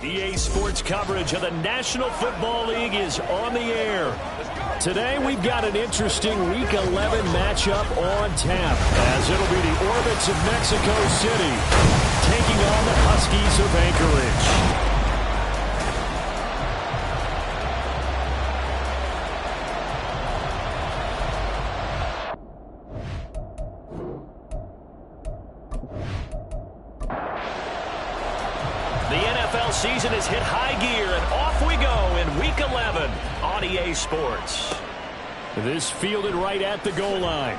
EA Sports coverage of the National Football League is on the air. Today we've got an interesting Week 11 matchup on tap, as it'll be the Orbits of Mexico City taking on the Huskies of Anchorage. Season has hit high gear, and off we go in Week 11 on EA Sports. This fielded right at the goal line.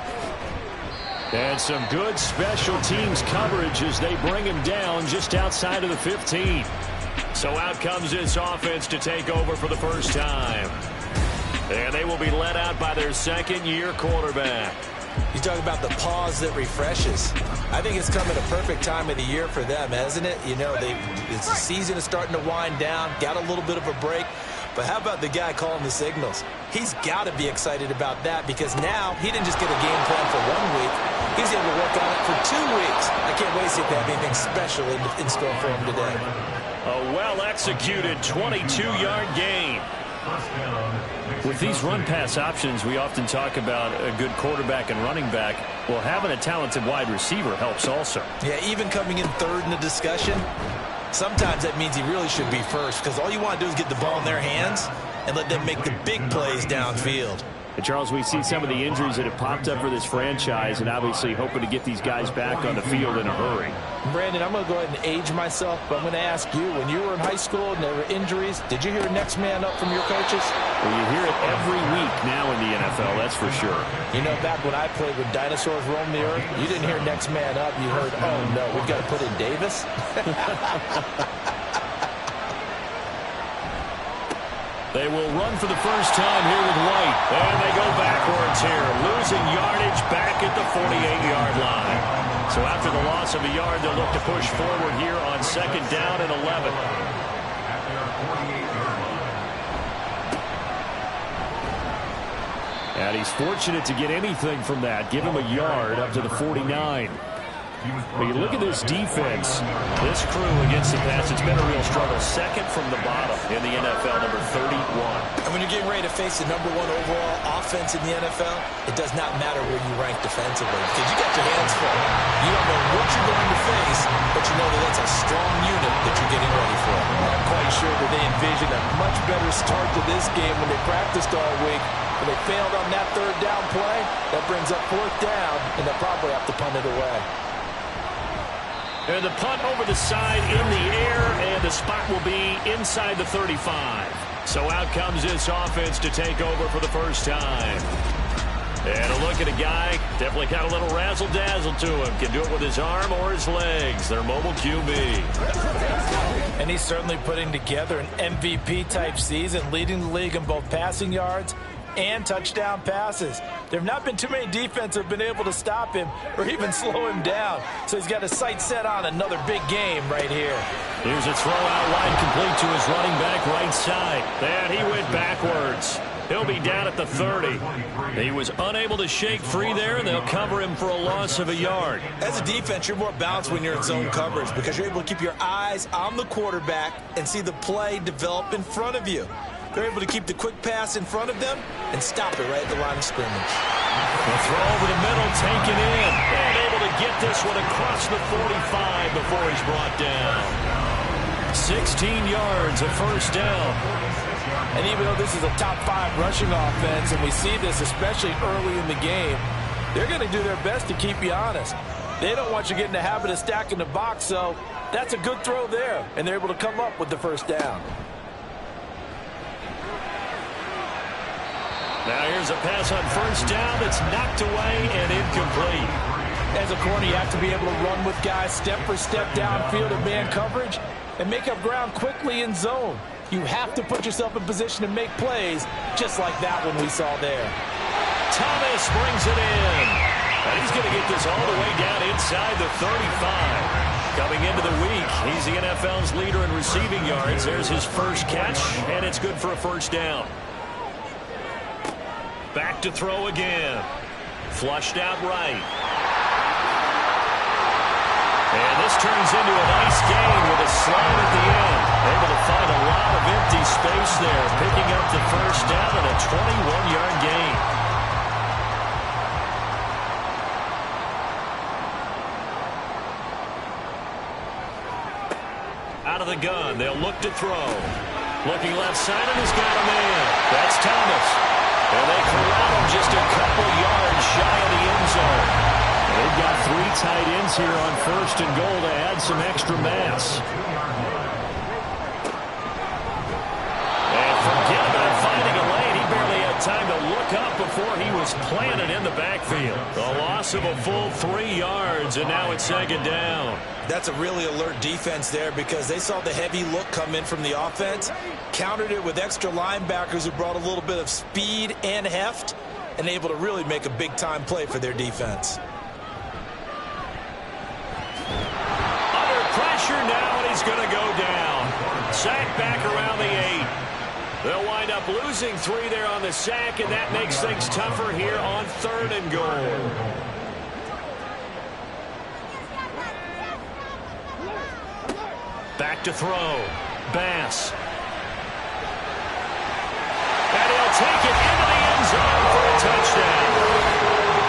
And some good special teams coverage as they bring him down just outside of the 15. So out comes this offense to take over for the first time. And they will be led out by their second-year quarterback. You talk about the pause that refreshes. I think it's come at a perfect time of the year for them, hasn't it? You know, the season is starting to wind down, got a little bit of a break. But how about the guy calling the signals? He's got to be excited about that because now he didn't just get a game plan for 1 week. He's able to work on it for 2 weeks. I can't wait to see if they have anything special in store for him today. A well-executed 22-yard gain. With these run-pass options, we often talk about a good quarterback and running back. Well, having a talented wide receiver helps also. Yeah, even coming in third in the discussion, sometimes that means he really should be first because all you want to do is get the ball in their hands and let them make the big plays downfield. And Charles, we see some of the injuries that have popped up for this franchise and obviously hoping to get these guys back on the field in a hurry. Brandon, I'm going to go ahead and age myself, but I'm going to ask you, when you were in high school and there were injuries, did you hear next man up from your coaches? Well, you hear it every week now in the NFL, that's for sure. You know, back when I played with dinosaurs roam the earth, you didn't hear next man up. You heard, oh, no, we've got to put in Davis. They will run for the first time here with White. And they go backwards here, losing yardage back at the 48-yard line. So after the loss of a yard, they'll look to push forward here on second down and 11. And he's fortunate to get anything from that. Give him a yard up to the 49. But you look at this defense, this crew against the pass, it's been a real struggle. Second from the bottom in the NFL, number 31. And when you're getting ready to face the number 1 overall offense in the NFL, it does not matter where you rank defensively because you got your hands full. You don't know what you're going to face, but you know that that's a strong unit that you're getting ready for. I'm quite sure that they envisioned a much better start to this game when they practiced all week. But they failed on that third down play. That brings up fourth down, and they'll probably have to punt it away. And the punt over the side in the air, and the spot will be inside the 35. So out comes this offense to take over for the first time. And a look at a guy, definitely got a little razzle-dazzle to him. Can do it with his arm or his legs. Their mobile QB. And he's certainly putting together an MVP-type season, leading the league in both passing yards and touchdown passes. There have not been too many defenses that have been able to stop him or even slow him down. So he's got his sights set on another big game right here. Here's a throw out wide complete to his running back right side. And he went backwards. He'll be down at the 30. He was unable to shake free there, and they'll cover him for a loss of a yard. As a defense, you're more balanced when you're in zone coverage because you're able to keep your eyes on the quarterback and see the play develop in front of you. They're able to keep the quick pass in front of them and stop it right at the line of scrimmage. The throw over the middle, taken in. And able to get this one across the 45 before he's brought down. 16 yards, a first down. And even though this is a top 5 rushing offense, and we see this especially early in the game, they're going to do their best to keep you honest. They don't want you getting the habit of stacking the box, so that's a good throw there. And they're able to come up with the first down. Now here's a pass on first down that's knocked away and incomplete. As a corner, you have to be able to run with guys step for step downfield in man coverage and make up ground quickly in zone. You have to put yourself in position to make plays just like that one we saw there. Thomas brings it in. And he's going to get this all the way down inside the 35. Coming into the week, he's the NFL's leader in receiving yards. There's his first catch, and it's good for a first down. Back to throw again. Flushed out right. And this turns into a nice gain with a slam at the end. Able to find a lot of empty space there, picking up the first down and a 21-yard gain. Out of the gun, they'll look to throw. Looking left side, and he's got a man. That's Thomas. And they corral him just a couple yards shy of the end zone. They've got 3 tight ends here on 1st and goal to add some extra mass. And forget about finding a lane. He barely had time to look up before he was planted in the backfield. A loss of a full 3 yards, and now it's 2nd down. That's a really alert defense there because they saw the heavy look come in from the offense, countered it with extra linebackers who brought a little bit of speed and heft, and able to really make a big-time play for their defense. Under pressure now, and he's going to go down. Sack back around the 8. They'll wind up losing 3 there on the sack, and that makes things tougher here on 3rd and goal. Back to throw. Bass. And he'll take it into the end zone for a touchdown.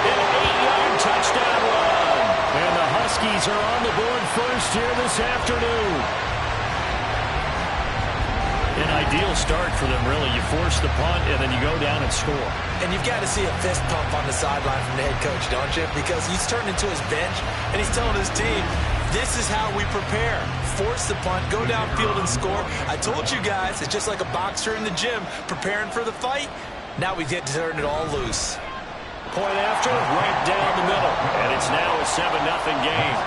An 8-yard touchdown run. And the Huskies are on the board first here this afternoon. An ideal start for them, really. You force the punt, and then you go down and score. And you've got to see a fist pump on the sideline from the head coach, don't you? Because he's turned into his bench, and he's telling his team, this is how we prepare. Force the punt, go downfield and score. I told you guys, it's just like a boxer in the gym preparing for the fight. Now we get to turn it all loose. Point after, right down the middle. And it's now a 7-0 game.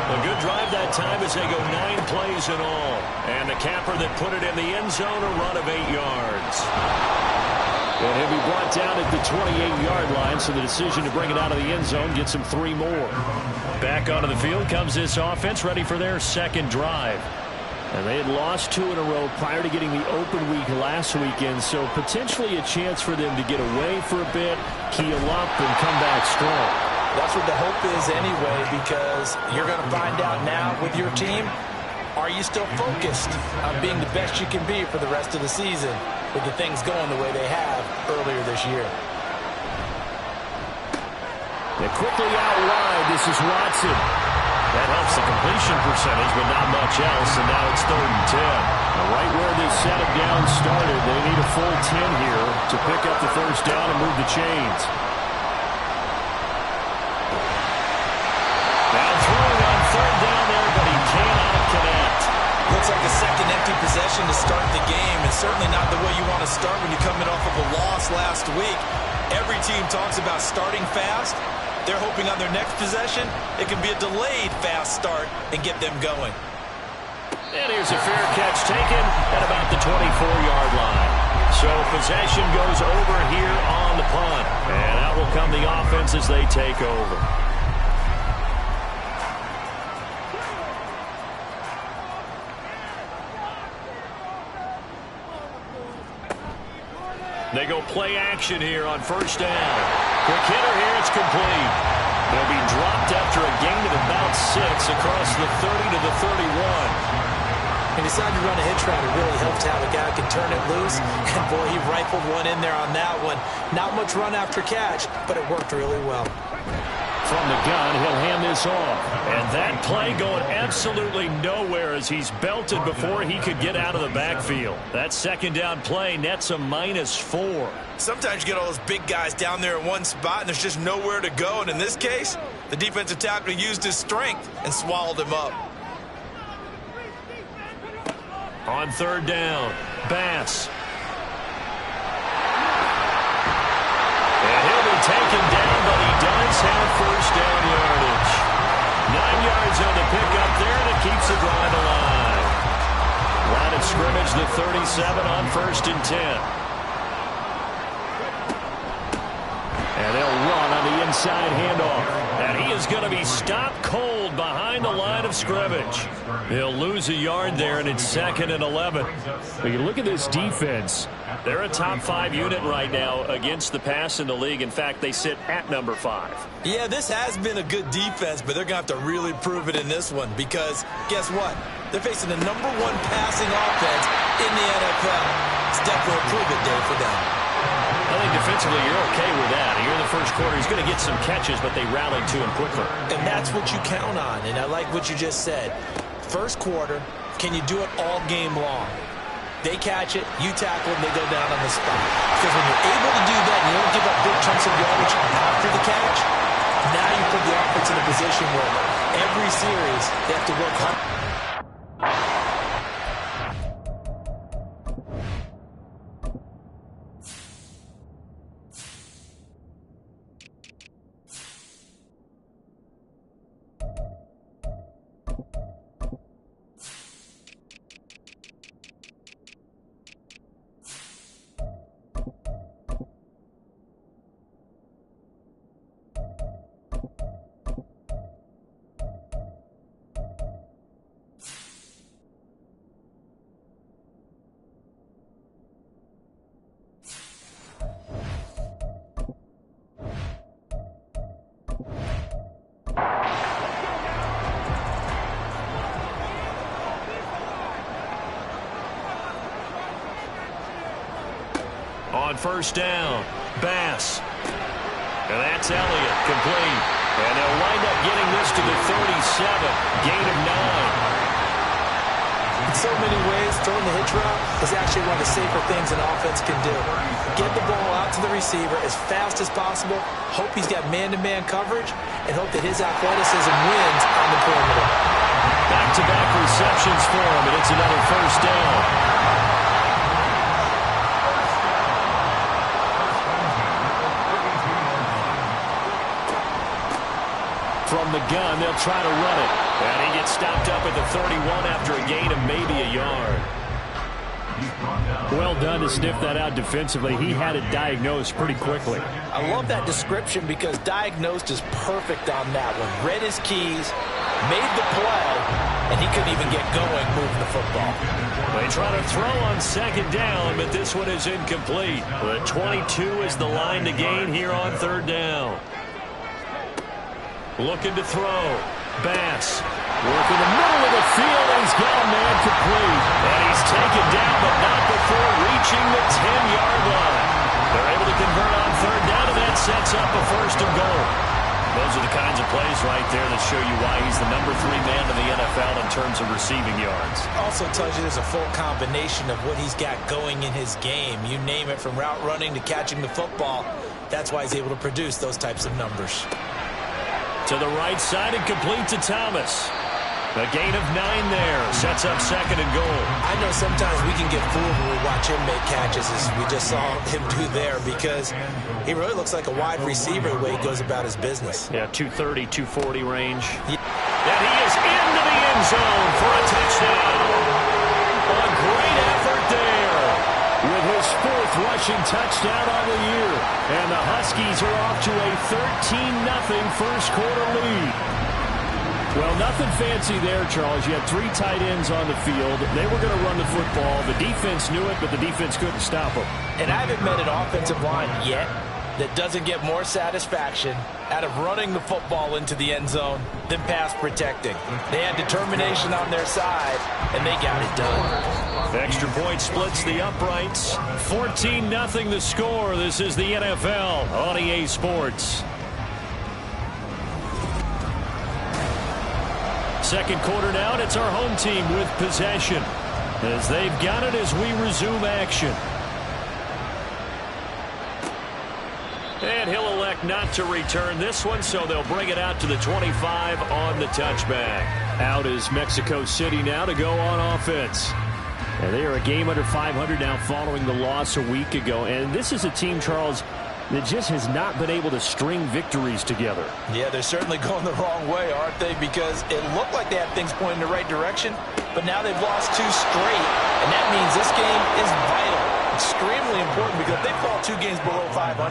A good drive that time as they go 9 plays in all. And the capper that put it in the end zone, a run of 8 yards. And he'll be brought down at the 28-yard line, so the decision to bring it out of the end zone gets him 3 more. Back onto the field comes this offense, ready for their 2nd drive. And they had lost 2 in a row prior to getting the open week last weekend, so potentially a chance for them to get away for a bit, keel up, and come back strong. That's what the hope is anyway, because you're going to find out now with your team, are you still focused on being the best you can be for the rest of the season with the things going the way they have earlier this year? They're quickly out wide. This is Watson. That helps the completion percentage, but not much else, and now it's 3rd and 10. Right where this set of downs started, they need a full 10 here to pick up the 1st down and move the chains. Now throwing on 3rd down there, but he cannot connect. Looks like a second empty possession to start the game, and certainly not the way you want to start when you're coming off of a loss last week. Every team talks about starting fast. They're hoping on their next possession, it can be a delayed fast start and get them going. And here's a fair catch taken at about the 24-yard line. So possession goes over here on the punt. And out will come the offense as they take over. They go play action here on 1st down. Quick hitter here, it's complete. They'll be dropped after a gain of about 6 across the 30 to the 31. He decided to run a hitch route. It really helped to have a guy who can turn it loose. And, boy, he rifled one in there on that one. Not much run after catch, but it worked really well. From the gun, he'll hand this off. And that play going absolutely nowhere as he's belted before he could get out of the backfield. That 2nd down play nets a -4. Sometimes you get all those big guys down there in one spot, and there's just nowhere to go. And in this case, the defensive tackle used his strength and swallowed him up. On 3rd down, Bass. And he'll be taken down, but he does have 1st down yardage. 9 yards on the pickup there, and it keeps the drive alive. Line of scrimmage, the 37 on 1st and 10. And they'll run on the inside handoff. And he is going to be stopped cold behind the line of scrimmage. He'll lose a yard there, and it's 2nd and 11. When you look at this defense, they're a top 5 unit right now against the pass in the league. In fact, they sit at number 5. Yeah, this has been a good defense, but they're going to have to really prove it in this one because guess what? They're facing the #1 passing offense in the NFL. It's definitely a prove-it day for them. I think defensively you're okay with that. Here in the first quarter, he's going to get some catches, but they rallied to him quickly. And that's what you count on, and I like what you just said. First quarter, can you do it all game long? They catch it, you tackle them, they go down on the spot. Because when you're able to do that and you don't give up big chunks of yardage after the catch, now you put the offense in a position where every series they have to work hard. On first down, Bass. And that's Elliott, complete. And they'll wind up getting this to the 37, gain of 9. In so many ways, throwing the hitch route is actually one of the safer things an offense can do. Get the ball out to the receiver as fast as possible, hope he's got man-to-man coverage, and hope that his athleticism wins on the perimeter. Back-to-back receptions for him, and it's another first down. From the gun, they'll try to run it. And he gets stopped up at the 31 after a gain of maybe a yard. Well done to sniff that out defensively. He had it diagnosed pretty quickly. I love that description because diagnosed is perfect on that one. Read his keys, made the play, and he couldn't even get going moving the football. They try to throw on second down, but this one is incomplete. The 22 is the line to gain here on third down. Looking to throw. Bass. Working the middle of the field. He's got a man complete. And he's taken down, but not before reaching the 10-yard line. They're able to convert on third down, and that sets up a first and goal. Those are the kinds of plays right there that show you why he's the #3 man in the NFL in terms of receiving yards. Also tells you there's a full combination of what he's got going in his game. You name it, from route running to catching the football. That's why he's able to produce those types of numbers. To the right side and complete to Thomas. A gain of 9 there. Sets up second and goal. I know sometimes we can get fooled when we watch him make catches, as we just saw him do there, because he really looks like a wide receiver the way he goes about his business. Yeah, 230, 240 range. Yeah. And he is into the end zone for a touchdown. A great effort there with his 4th rushing touchdown on the year. And the Huskies are off to a 13-0 first quarter lead. Well, nothing fancy there, Charles. You had 3 tight ends on the field. They were going to run the football. The defense knew it, but the defense couldn't stop them. And I haven't met an offensive line yet that doesn't get more satisfaction out of running the football into the end zone than pass protecting. They had determination on their side, and they got it done. Extra point splits the uprights. 14-0 the score. This is the NFL on EA Sports. Second quarter now, and it's our home team with possession as they've got it as we resume action. And he'll elect not to return this one, so they'll bring it out to the 25 on the touchback. Out is Mexico City now to go on offense. And they are a game under 500 now following the loss a week ago. And this is a team, Charles, that just has not been able to string victories together. Yeah, they're certainly going the wrong way, aren't they? Because it looked like they had things pointing in the right direction, but now they've lost 2 straight, and that means this game is vital. Extremely important, because if they fall 2 games below 500,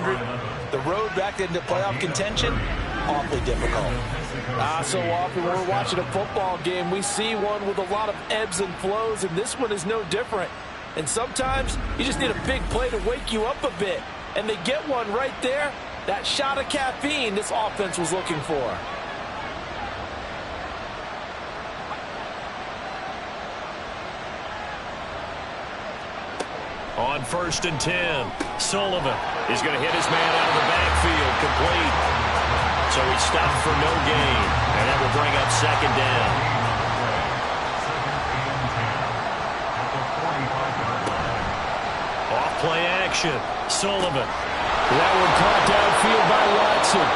the road back into playoff contention awfully difficult. So often when we're watching a football game, we see one with a lot of ebbs and flows, and this one is no different. And sometimes you just need a big play to wake you up a bit. And they get one right there. That shot of caffeine this offense was looking for. On 1st and 10, Sullivan is going to hit his man out of the backfield, complete. So he stopped for no gain, and that will bring up 2nd down. Off play action, Sullivan. That one caught downfield by Watson.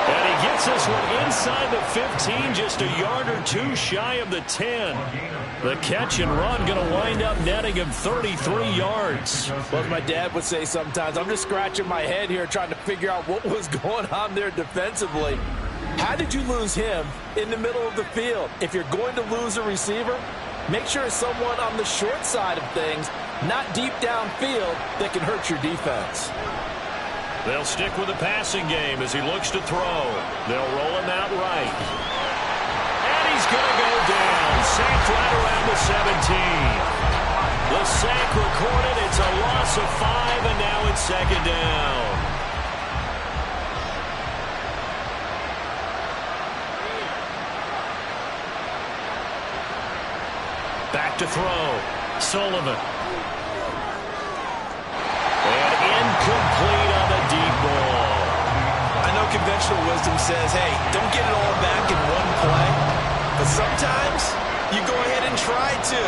And he gets this one inside the 15, just a yard or two shy of the 10. The catch and run going to wind up netting him 33 yards. Well, as my dad would say sometimes, I'm just scratching my head here trying to figure out what was going on there defensively. How did you lose him in the middle of the field? If you're going to lose a receiver, make sure it's someone on the short side of things, not deep downfield, that can hurt your defense. They'll stick with the passing game as he looks to throw. They'll roll him out right. And he's going to go down. Sacked right around the 17. The sack recorded. It's a loss of 5, and now it's 2nd down. Back to throw. Sullivan. And incomplete on the deep ball. I know conventional wisdom says, hey, don't get it all back in one play. But sometimes you go ahead and try to.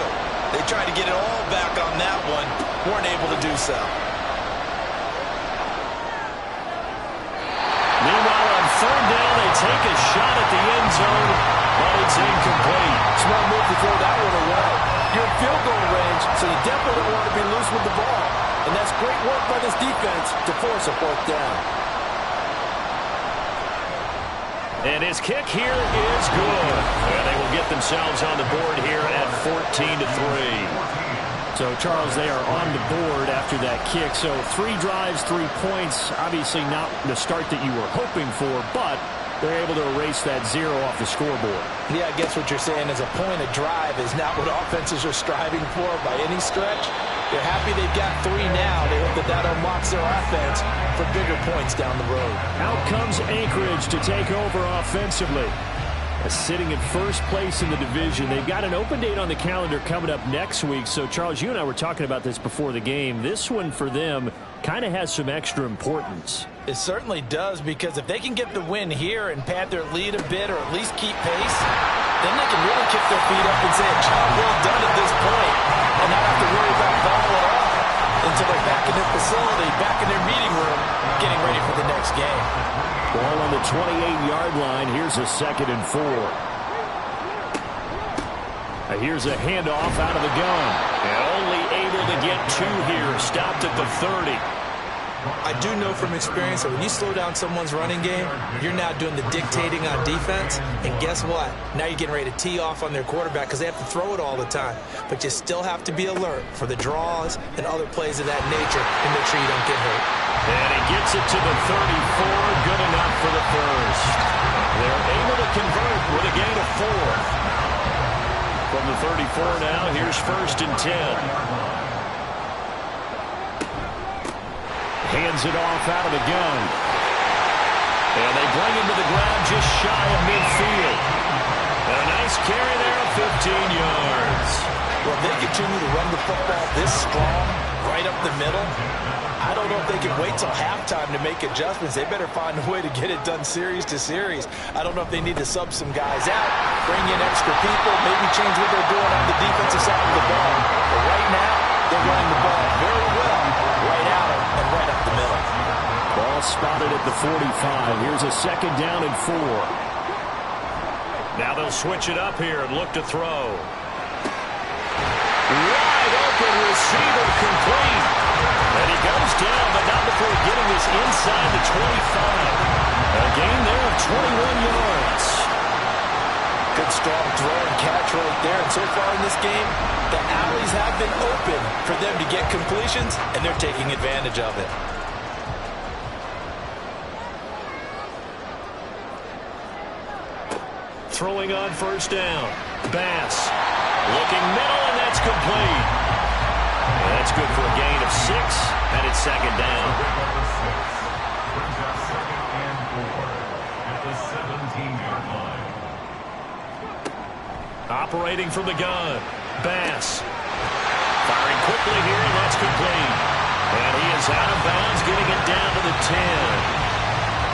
They tried to get it all back on that one. Weren't able to do so. Meanwhile, on 3rd down, they take a shot at the end zone, but it's incomplete. Smart move to throw that one away. You're in field goal range, so you definitely don't want to be loose with the ball. And that's great work by this defense to force a 4th down. And his kick here is good. And they will get themselves on the board here at 14-3. So, Charles, they are on the board after that kick. So 3 drives, 3 points. Obviously not the start that you were hoping for, but they're able to erase that 0 off the scoreboard. Yeah, I guess what you're saying is a point of drive is not what offenses are striving for by any stretch. They're happy they've got 3 now. They hope that unlocks their offense for bigger points down the road. Out comes Anchorage to take over offensively. Sitting in 1st place in the division. They've got an open date on the calendar coming up next week. So, Charles, you and I were talking about this before the game. This one for them kind of has some extra importance. It certainly does, because if they can get the win here and pad their lead a bit or at least keep pace, then they can really kick their feet up and say a job well done at this point and not have to worry about ball at all until they're back in their facility, back in their meeting room, getting ready for the next game. Ball on the 28-yard line. Here's a 2nd and 4. Here's a handoff out of the gun. And only able to get 2 here. Stopped at the 30. I do know from experience that when you slow down someone's running game, you're now doing the dictating on defense. And guess what? Now you're getting ready to tee off on their quarterback because they have to throw it all the time. But you still have to be alert for the draws and other plays of that nature and make sure you don't get hurt. And he gets it to the 34. Good enough for the first. They're able to convert with a gain of 4. From the 34 now, here's 1st and 10. Hands it off out of the gun. And they bring him to the ground just shy of midfield. And a nice carry there of 15 yards. Well, if they continue to run the football this strong, right up the middle, I don't know if they can wait till halftime to make adjustments. They better find a way to get it done series to series. I don't know if they need to sub some guys out, bring in extra people, maybe change what they're doing on the defensive side of the ball. But right now, they're running the ball very well, right out and right up the middle. Ball spotted at the 45. Here's a 2nd down and 4. Now they'll switch it up here and look to throw. Wide open receiver, complete. And he goes down, but not before getting this inside the 25. A gain there of 21 yards. Good strong throw and catch right there. And so far in this game, the alleys have been open for them to get completions, and they're taking advantage of it. throwing on first down. Bass looking middle, and that's complete. And that's good for a gain of 6, and it's second down. Operating from the gun. Bass firing quickly here, and that's complete. And he is out of bounds, getting it down to the 10.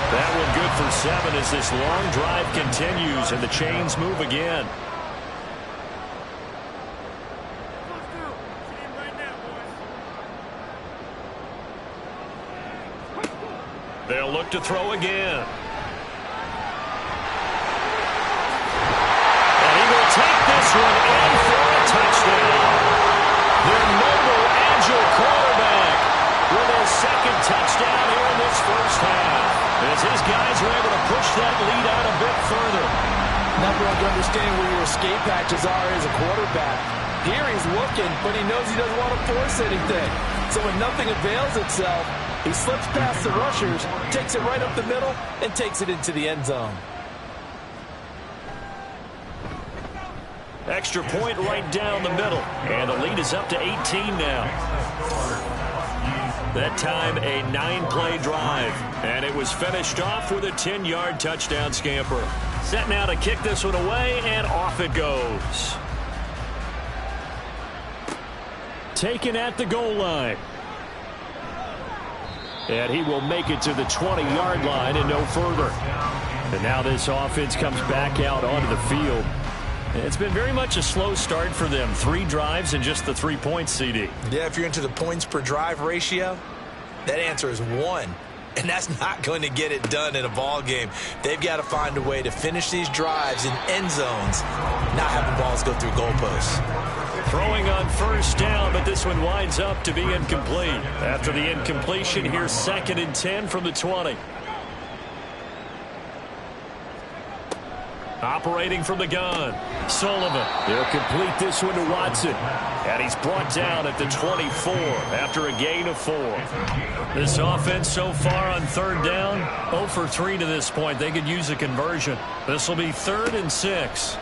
That one good for 7 as this long drive continues and the chains move again. They'll look to throw again. And he will take this one in for a touchdown. Their mobile, agile quarterback with his second touchdown here in this first half. As his guys were able to push that lead out a bit further. Never to understand where your escape hatches are as a quarterback. Here he's looking, but he knows he doesn't want to force anything. So when nothing avails itself, he slips past the rushers, takes it right up the middle, and takes it into the end zone. Extra point right down the middle. And the lead is up to 18 now. That time a 9-play drive. And it was finished off with a 10-yard touchdown scamper. Set now to kick this one away, and off it goes. Taken at the goal line. And he will make it to the 20-yard line and no further. And now this offense comes back out onto the field. It's been very much a slow start for them. 3 drives and just the 3 points, CD. Yeah, if you're into the points per drive ratio, that answer is 1. And that's not going to get it done in a ball game. They've got to find a way to finish these drives in end zones, not having balls go through goalposts. Throwing on first down, but this one winds up to be incomplete. After the incompletion, here's 2nd and 10 from the 20. Operating from the gun. Sullivan. They'll complete this one to Watson. And he's brought down at the 24 after a gain of 4. This offense so far on 3rd down, 0 for 3 to this point. They could use a conversion. This will be 3rd and 6.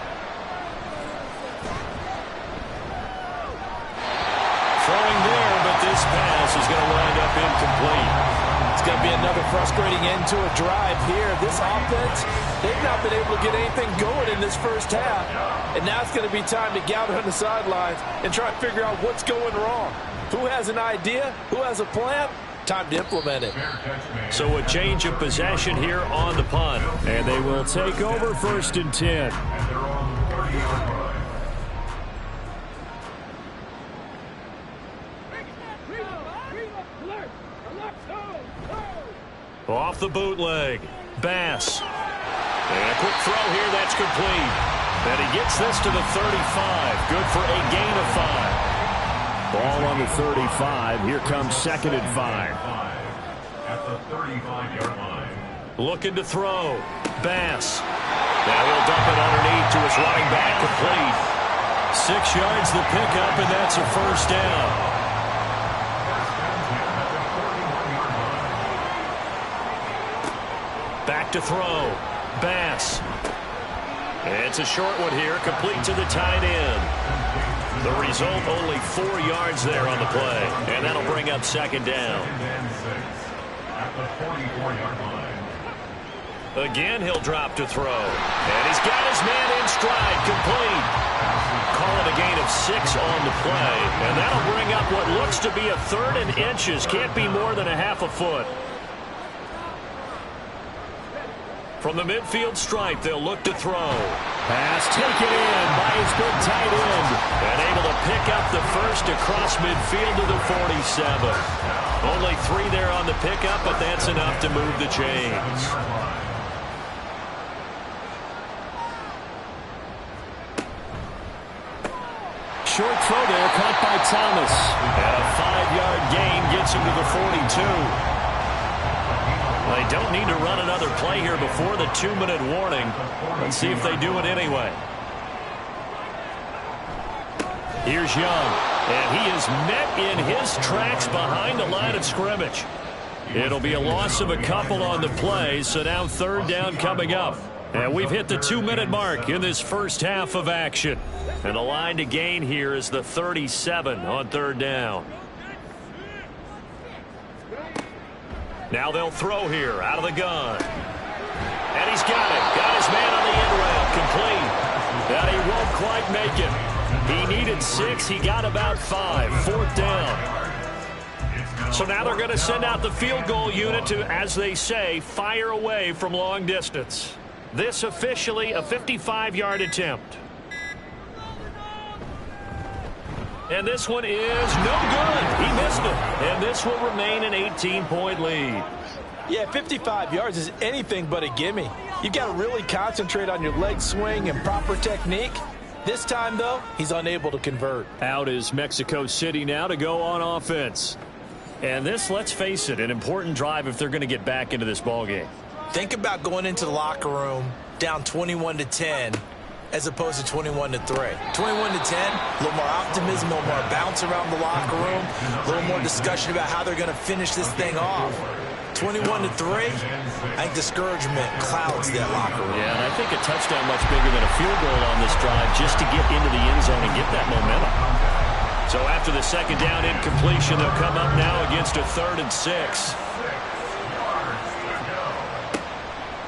Throwing there, but this pass is going to wind up incomplete. It's going to be another frustrating end to a drive here. This offense, they've not been able to get anything going in this first half. And now it's going to be time to gather on the sidelines and try to figure out what's going wrong. Who has an idea? Who has a plan? Time to implement it. So a change of possession here on the punt. And they will take over 1st and 10. Off the bootleg. Bass. And a quick throw here. That's complete. And he gets this to the 35. Good for a gain of 5. Ball on the 35. Here comes 2nd and 5. At the 35-yard line. Looking to throw. Bass. Now he'll dump it underneath to his running back, complete. 6 yards the pickup, and that's a first down. Back to throw. Bass. It's a short one here, complete to the tight end. The result, only 4 yards there on the play. And that'll bring up 2nd down. At the 44-yard line. Again, he'll drop to throw. And he's got his man in stride, complete. Call it a gain of 6 on the play. And that'll bring up what looks to be a 3rd and inches. Can't be more than a half a foot. From the midfield stripe, they'll look to throw. Pass taken in by his big tight end. And able to pick up the first across midfield to the 47. Only 3 there on the pickup, but that's enough to move the chains. Short throw there, caught by Thomas. And a 5-yard gain gets him to the 42. They don't need to run another play here before the 2-minute warning. Let's see if they do it anyway. Here's Young, and he is met in his tracks behind the line of scrimmage. It'll be a loss of a couple on the play, so now 3rd down coming up. And we've hit the 2-minute mark in this first half of action. And the line to gain here is the 37 on third down. Now they'll throw here out of the gun. And he's got it. Got his man on the end route. Complete. That he won't quite make it. He needed 6. He got about 5. 4th down. So now they're going to send out the field goal unit to, as they say, fire away from long distance. This officially a 55-yard attempt. And this one is no good. He missed it. And this will remain an 18-point lead. Yeah, 55 yards is anything but a gimme. You've got to really concentrate on your leg swing and proper technique. This time, though, he's unable to convert. Out is Mexico City now to go on offense. And this, let's face it, an important drive if they're going to get back into this ballgame. Think about going into the locker room down 21-10 as opposed to 21-3. 21-10, a little more optimism, a little more bounce around the locker room, a little more discussion about how they're going to finish this thing off. 21-3, I think discouragement clouds that locker room. Yeah, and I think a touchdown much bigger than a field goal on this drive just to get into the end zone and get that momentum. So after the second down incompletion, they'll come up now against a 3rd and 6.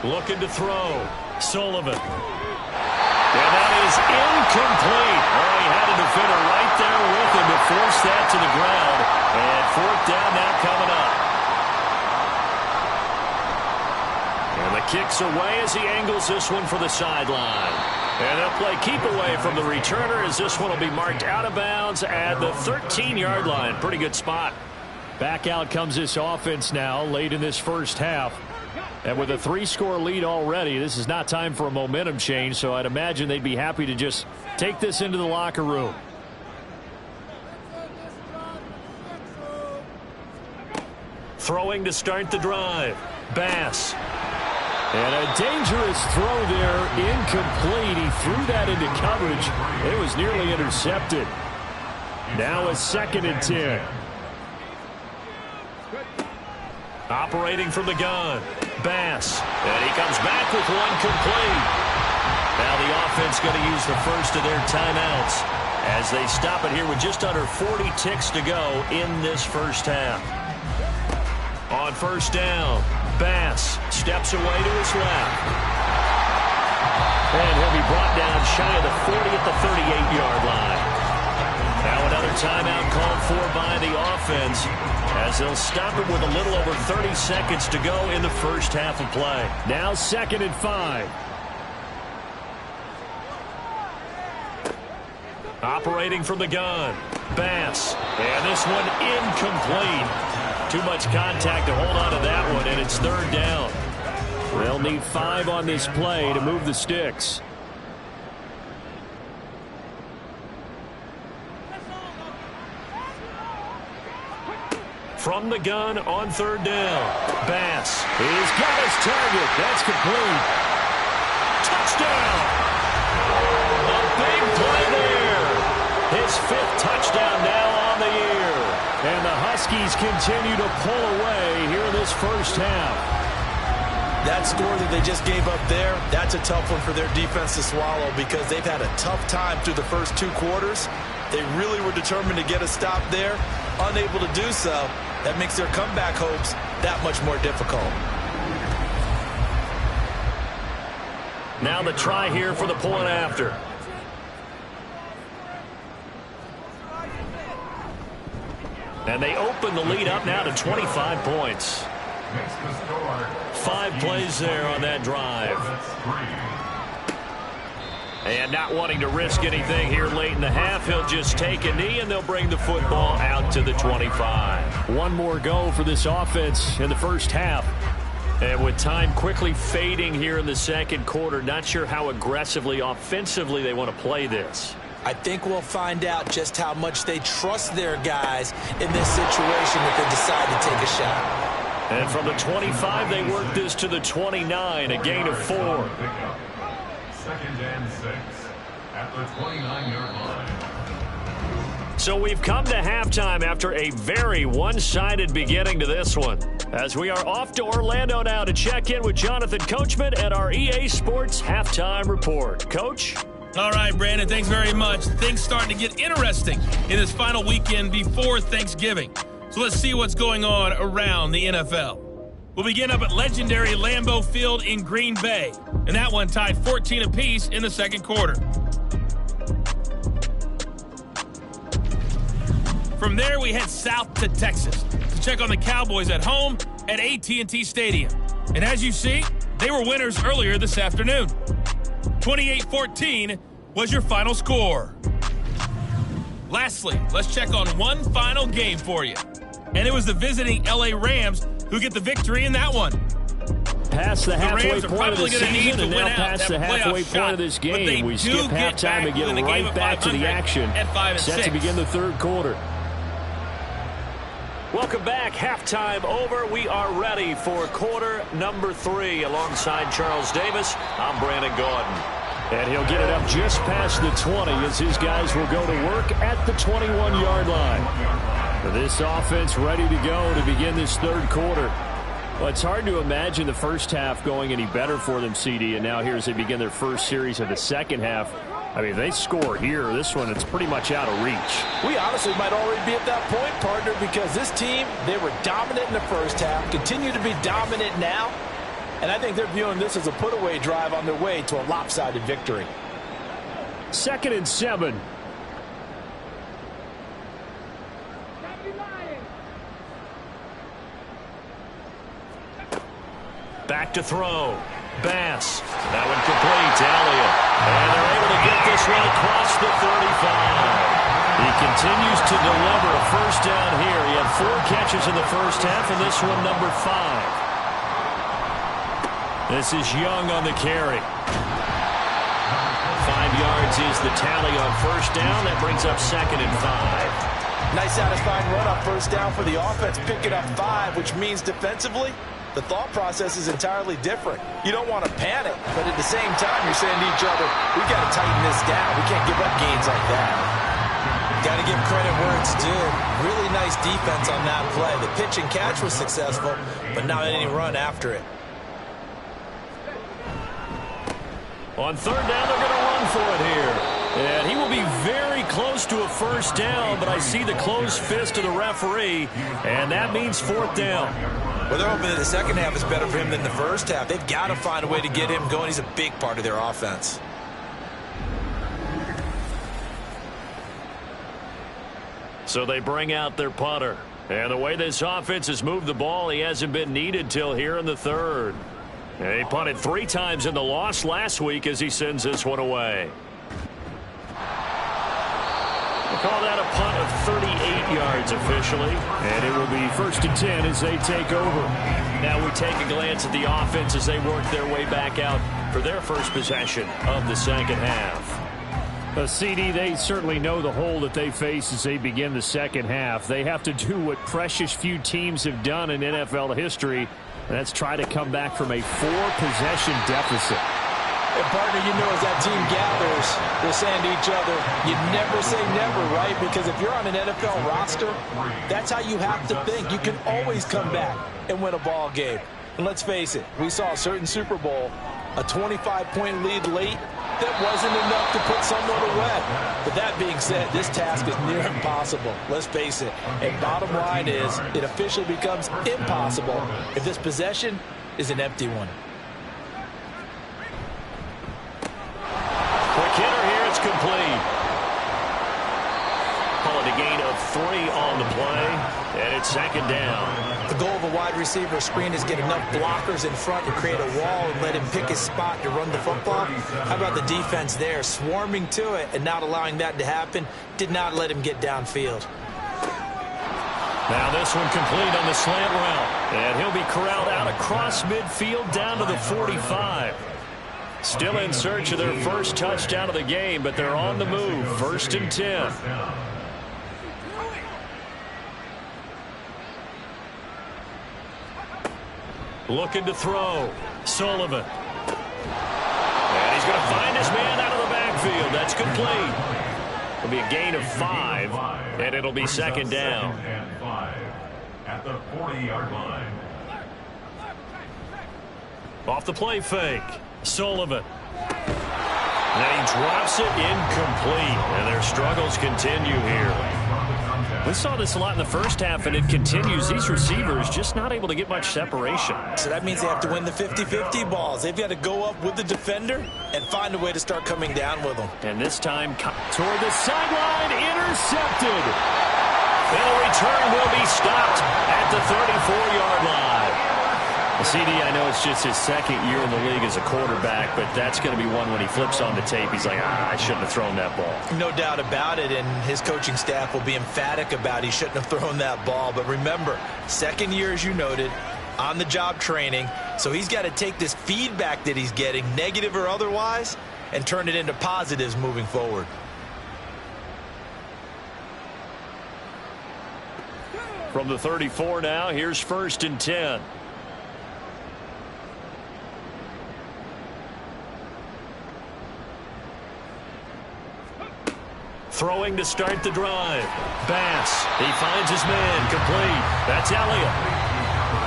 Looking to throw. Sullivan. And that is incomplete. Oh, he had a defender right there with him to force that to the ground. And 4th down now coming up. And the kick's away as he angles this one for the sideline. And they'll play keep away from the returner as this one will be marked out of bounds at the 13-yard line. Pretty good spot. Back out comes this offense now late in this first half. And with a 3-score lead already, this is not time for a momentum change, so I'd imagine they'd be happy to just take this into the locker room. Throwing to start the drive. Bass. And a dangerous throw there, incomplete. He threw that into coverage. It was nearly intercepted. Now a 2nd and 10. Operating from the gun. Bass. And he comes back with one complete. Now the offense going to use the first of their timeouts as they stop it here with just under 40 ticks to go in this first half. On first down, Bass steps away to his left. And he'll be brought down shy of the 40 at the 38-yard line. Now another timeout called for by the offense as they'll stop it with a little over 30 seconds to go in the first half of play. Now 2nd and 5. Operating from the gun, Bass. And this one incomplete. Too much contact to hold on to that one, and it's 3rd down. They'll need 5 on this play to move the sticks. From the gun on 3rd down, Bass. He's got his target. That's complete. Touchdown! A big play there. His 5th touchdown now on the year. And the Huskies continue to pull away here in this first half. That score that they just gave up there, that's a tough one for their defense to swallow because they've had a tough time through the first 2 quarters. They really were determined to get a stop there, unable to do so. That makes their comeback hopes that much more difficult. Now the try here for the point after. And they open the lead up now to 25 points. 5 plays there on that drive. And not wanting to risk anything here late in the half, he'll just take a knee and they'll bring the football out to the 25. One more go for this offense in the first half. And with time quickly fading here in the second quarter, not sure how aggressively, offensively they want to play this. I think we'll find out just how much they trust their guys in this situation if they decide to take a shot. And from the 25, they work this to the 29, a gain of 4. 2nd and 6 at the 29-yard line. So we've come to halftime after a very one-sided beginning to this one. As we are off to Orlando now to check in with Jonathan Coachman at our EA Sports Halftime Report. Coach? All right, Brandon, thanks very much. Things starting to get interesting in this final weekend before Thanksgiving. So let's see what's going on around the NFL. We'll begin up at legendary Lambeau Field in Green Bay. And that one tied 14 apiece in the second quarter. From there, we head south to Texas to check on the Cowboys at home at AT&T Stadium. And as you see, they were winners earlier this afternoon. 28-14 was your final score. Lastly, let's check on one final game for you. And it was the visiting LA Rams who get the victory in that one. Past the halfway Rams are point of the probably gonna need season to and win now out past that the halfway playoff point of shot, this but they game. We do skip get halftime back and get within the game right of back to the 500 action. at 5-6. Set to begin the third quarter. Welcome back. Halftime over. We are ready for quarter number 3. Alongside Charles Davis, I'm Brandon Gaudin. And he'll get it up just past the 20 as his guys will go to work at the 21-yard line. This offense ready to go to begin this third quarter. Well, it's hard to imagine the first half going any better for them, CD, and now here as they begin their first series of the second half. I mean, if they score here, this one, it's pretty much out of reach. We honestly might already be at that point, partner, because this team, they were dominant in the first half, continue to be dominant now, and I think they're viewing this as a put-away drive on their way to a lopsided victory. 2nd and 7. Back to throw. Bass. That one complete to Elliott. And they're able to get this one across the 35. He continues to deliver a first down here. He had 4 catches in the first half, and this one number 5. This is Young on the carry. 5 yards is the tally on first down. That brings up 2nd and 5. Nice satisfying run on first down for the offense, picking up 5, which means defensively, the thought process is entirely different. You don't want to panic, but at the same time, you're saying to each other, we got to tighten this down. We can't give up gains like that. Got to give credit where it's due. Really nice defense on that play. The pitch and catch was successful, but not any run after it. On third down, they're going to run for it here. And he will be very close to a first down, but I see the closed fist of the referee, and that means 4th down. Well, they're hoping that the second half is better for him than the first half. They've got to find a way to get him going. He's a big part of their offense. So they bring out their punter. And the way this offense has moved the ball, he hasn't been needed till here in the third. And he punted 3 times in the loss last week as he sends this one away. We'll call that a punt of 38 yards officially. And it will be 1st and 10 as they take over. Now we take a glance at the offense as they work their way back out for their first possession of the second half. CD, they certainly know the hole that they face as they begin the second half. They have to do what precious few teams have done in NFL history, and that's try to come back from a 4-possession deficit. And partner, you know, as that team gathers, they're saying to each other, you never say never, right? Because if you're on an NFL roster, that's how you have to think. You can always come back and win a ball game. And let's face it, we saw a certain Super Bowl, a 25-point lead late, that wasn't enough to put someone away. But that being said, this task is near impossible. Let's face it. And bottom line is, it officially becomes impossible if this possession is an empty one. Quick hitter here, it's complete. Call it a gain of 3 on the play, and it's 2nd down. The goal of a wide receiver screen is get enough blockers in front to create a wall and let him pick his spot to run the football. How about the defense there, swarming to it and not allowing that to happen? Did not let him get downfield. Now this one complete on the slant route, and he'll be corralled out across midfield down to the 45. Still in search of their first touchdown of the game, but they're on the move. 1st and 10. Looking to throw. Sullivan. And he's going to find his man out of the backfield. That's complete. It'll be a gain of 5, and it'll be 2nd down. At the 40-yard line. Off the play fake. Sullivan. And he drops it incomplete. And their struggles continue here. We saw this a lot in the first half, and it continues. These receivers just not able to get much separation. So that means they have to win the 50-50 balls. They've got to go up with the defender and find a way to start coming down with them. And this time toward the sideline, intercepted. And the return will be stopped at the 34-yard line. CD, I know it's just his second year in the league as a quarterback, but that's going to be one when he flips on the tape. He's like, I shouldn't have thrown that ball. No doubt about it, and his coaching staff will be emphatic about he shouldn't have thrown that ball. But remember, second year, as you noted, on-the-job training, so he's got to take this feedback that he's getting, negative or otherwise, and turn it into positives moving forward. From the 34 now, here's 1st and 10. Throwing to start the drive. Bass. He finds his man. Complete. That's Elliott.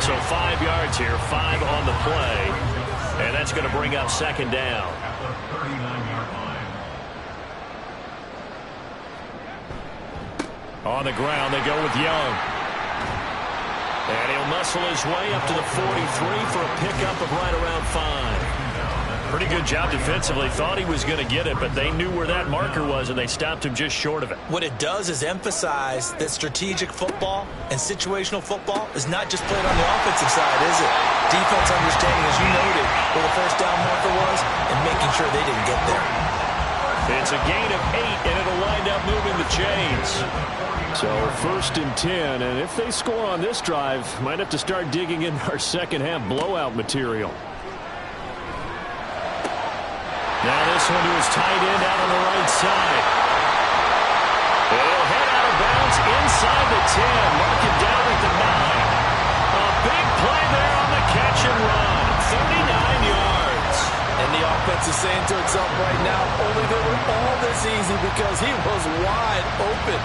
So 5 yards here. 5 on the play. And that's going to bring up 2nd down. At the 39-yard line. On the ground, they go with Young. And he'll muscle his way up to the 43 for a pickup of right around 5. Pretty good job defensively. Thought he was going to get it, but they knew where that marker was, and they stopped him just short of it. What it does is emphasize that strategic football and situational football is not just played on the offensive side, is it? Defense understanding, as you noted, where the first down marker was and making sure they didn't get there. It's a gain of 8, and it'll wind up moving the chains. So 1st and 10, and if they score on this drive, might have to start digging in our second half blowout material. Now this one to his tight end out on the right side. He'll head out of bounds inside the 10. Mark it down at the 9. A big play there on the catch and run. 39 yards. And the offense is saying to itself right now, only they were all this easy because he was wide open.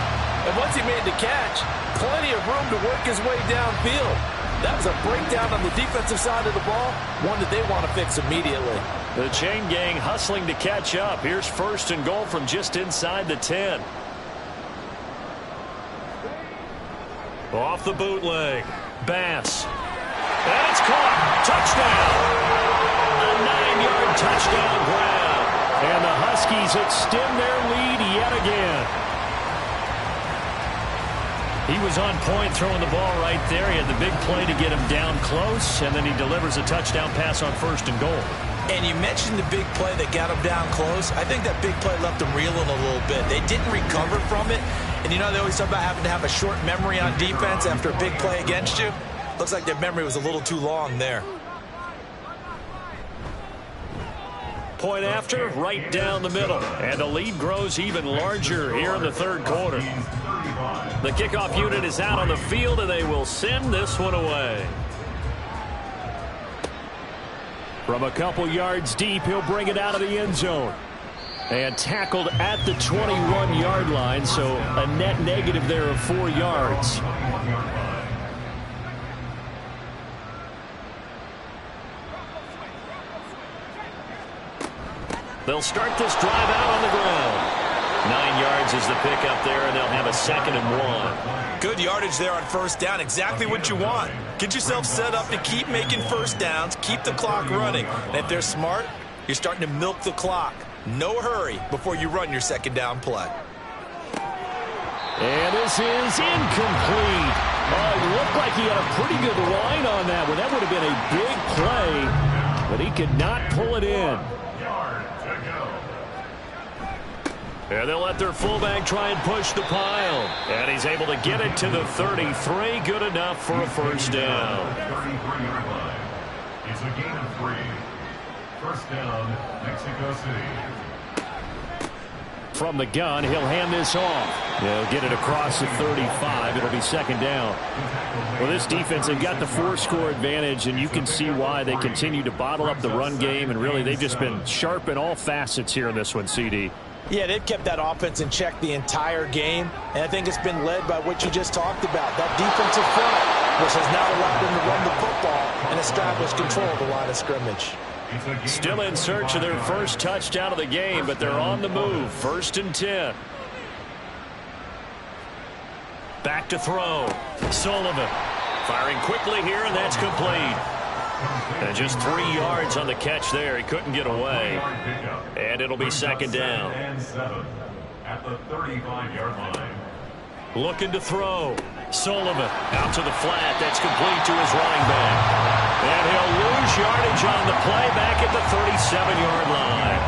And once he made the catch, plenty of room to work his way downfield. That was a breakdown on the defensive side of the ball, one that they want to fix immediately. The chain gang hustling to catch up. Here's 1st and goal from just inside the 10. Off the bootleg. Bass. And it's caught. Touchdown. A 9-yard touchdown grab. And the Huskies extend their lead yet again. He was on point throwing the ball right there. He had the big play to get him down close, and then he delivers a touchdown pass on 1st and goal. And you mentioned the big play that got him down close. I think that big play left him reeling a little bit. They didn't recover from it. And you know, they always talk about having to have a short memory on defense after a big play against you. Looks like their memory was a little too long there. Point after, right down the middle. And the lead grows even larger here in the 3rd quarter. The kickoff unit is out on the field, and they will send this one away. From a couple yards deep, he'll bring it out of the end zone. And tackled at the 21-yard line, so a net negative there of 4 yards. They'll start this drive out on the ground. 9 yards is the pickup there, and they'll have a 2nd and 1. Good yardage there on 1st down. Exactly what you want. Get yourself set up to keep making 1st downs, keep the clock running. And if they're smart, you're starting to milk the clock. No hurry before you run your 2nd down play. And this is incomplete. It looked like he had a pretty good line on that one. That would have been a big play, but he could not pull it in. And they'll let their fullback try and push the pile. And he's able to get it to the 33. Good enough for a 1st down. 33-yard line. It's a gain of 3. 1st down, Mexico City. From the gun, he'll hand this off. They'll get it across the 35. It'll be 2nd down. Well, this defense, they've got the 4-score advantage, and you can see why they continue to bottle up the run game. And really, they've just been sharp in all facets here in this one, CD. Yeah, they've kept that offense in check the entire game, and I think it's been led by what you just talked about, that defensive front, which has now allowed them to run the football and establish control of the line of scrimmage. Still in search of their first touchdown of the game, but they're on the move. 1st and 10. Back to throw. Sullivan firing quickly here, and that's complete. And just 3 yards on the catch there. He couldn't get away. And it'll be 2nd down. At the 35-yard line. Looking to throw. Sullivan out to the flat. That's complete to his running back. And he'll lose yardage on the play back at the 37-yard line.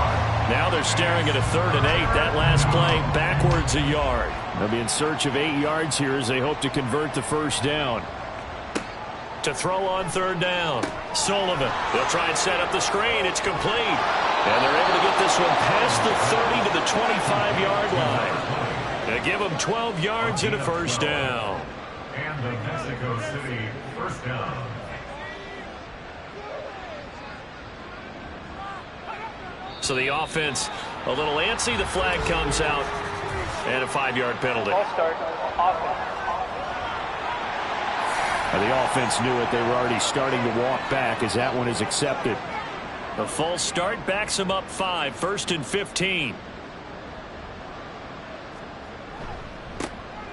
Now they're staring at a 3rd and 8. That last play backwards a yard. They'll be in search of 8 yards here as they hope to convert the 1st down. To throw on 3rd down. Sullivan. They'll try and set up the screen. It's complete. And they're able to get this one past the 30 to the 25-yard line. They give them 12 yards and a 1st down. And the Mexico City 1st down. So the offense a little antsy. The flag comes out. And a 5-yard penalty. Ball start. Offense. The offense knew it. They were already starting to walk back as that one is accepted. The false start backs them up 5. 1st and 15.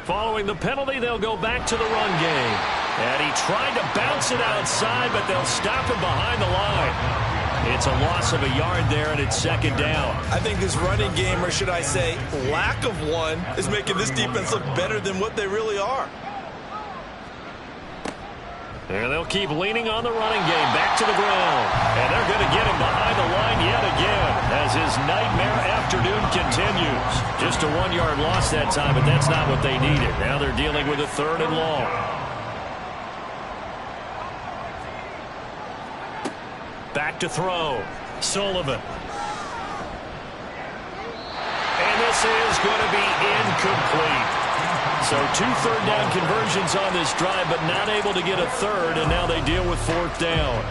Following the penalty, they'll go back to the run game. And he tried to bounce it outside, but they'll stop him behind the line. It's a loss of a yard there, and it's 2nd down. I think this running game, or should I say lack of one, is making this defense look better than what they really are. And they'll keep leaning on the running game back to the ground. And they're going to get him behind the line yet again as his nightmare afternoon continues. Just a 1-yard loss that time, but that's not what they needed. Now they're dealing with a 3rd and long. Back to throw. Sullivan. And this is going to be incomplete. So 2 third down conversions on this drive, but not able to get a 3rd, and now they deal with 4th down.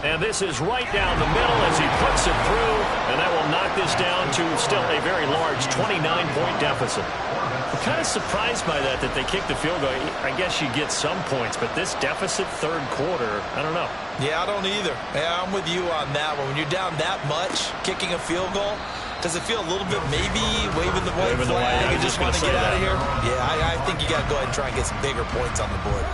And this is right down the middle as he puts it through, and that will knock this down to still a very large 29-point deficit. I'm kind of surprised by that they kicked the field goal. I guess you get some points, but this deficit 3rd quarter, I don't know. Yeah, I don't either. Yeah, I'm with you on that one. When you're down that much, kicking a field goal, does it feel a little bit maybe waving the white flag and just want to get out of here? Yeah, I think you got to go ahead and try and get some bigger points on the board.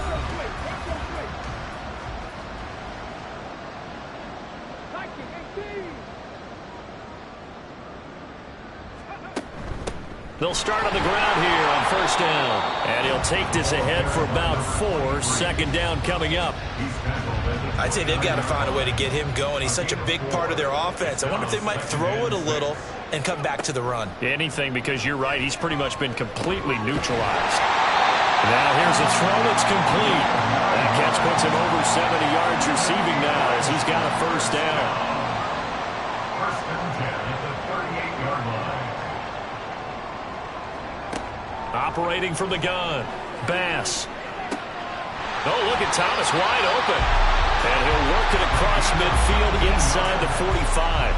They'll start on the ground here on 1st down. And he'll take this ahead for about 4. 2nd down coming up. I'd say they've got to find a way to get him going. He's such a big part of their offense. I wonder if they might throw it a little and come back to the run. Anything, because you're right. He's pretty much been completely neutralized. Now here's a throw that's complete. That catch puts him over 70 yards receiving now as he's got a 1st down. 1st and 10 at the 38-yard line. Operating from the gun. Bass. Oh, look at Thomas wide open. And he'll work it across midfield inside the 45.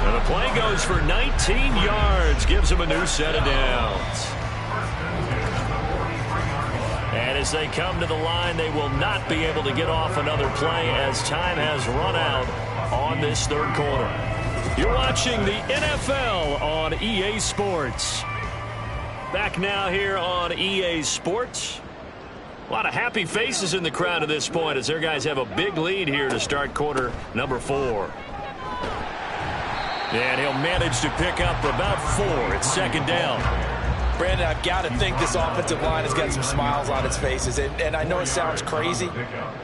And the play goes for 19 yards. Gives him a new set of downs. And as they come to the line, they will not be able to get off another play as time has run out on this 3rd quarter. You're watching the NFL on EA Sports. Back now here on EA Sports. A lot of happy faces in the crowd at this point as their guys have a big lead here to start quarter number 4. And he'll manage to pick up about 4. It's 2nd down. Brandon, I've got to think this offensive line has got some smiles on its faces. And I know it sounds crazy,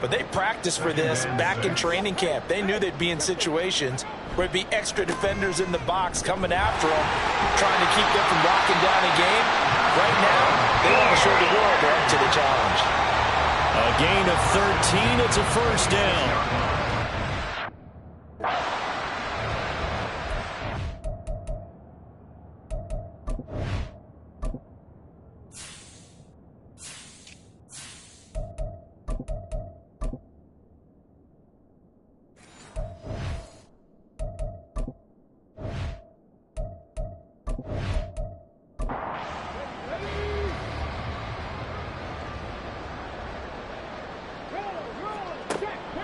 but they practiced for this back in training camp. They knew they'd be in situations where it'd be extra defenders in the box coming after them, trying to keep them from locking down a game. Right now, they want to show the world they're up to the challenge. A gain of 13. It's a 1st down.